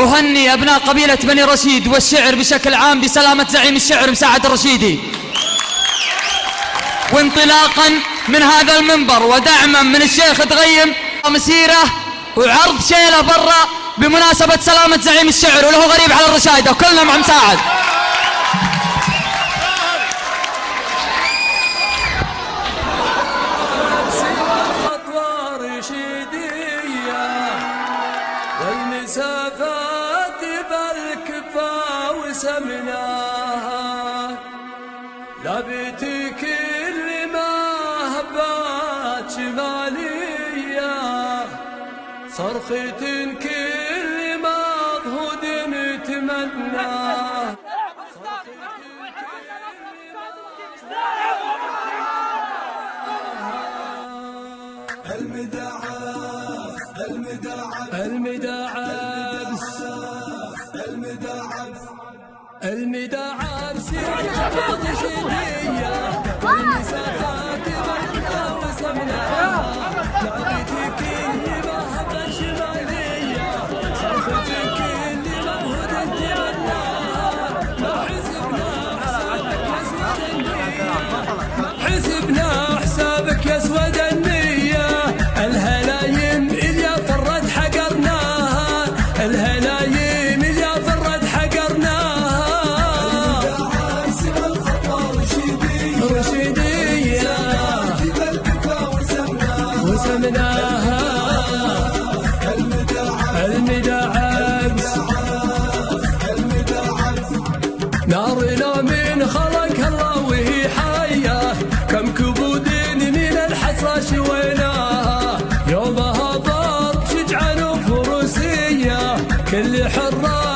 أهني أبناء قبيلة بني رشيد والشعر بشكل عام بسلامة زعيم الشعر مساعد الرشيدي. وانطلاقا من هذا المنبر ودعما من الشيخ تغيم مسيرة وعرض شيله برا بمناسبة سلامة زعيم الشعر وله غريب على الرشايدة وكلنا مع مساعد. والمسافات بالكفا وسمناها لا بيتي كل ما هبات شمالية صرخة كل مضهود نتمناه المداعب سيرة بعض شدية والمسافات بالكفا وسمناها لعبتي كل مهب شمالية صرخة كل مهود نتمناها ما حسبنا حسابك يا اسود النية الهلايم اللي فرد حقرناها الهلايم اللي فرد حقرناها رشيدية وسمناها المداعب نارنا من خلق الله وهي حية كم كبود من الحسرة شويناها يومها ضرب شجعان وفروسية كل حرة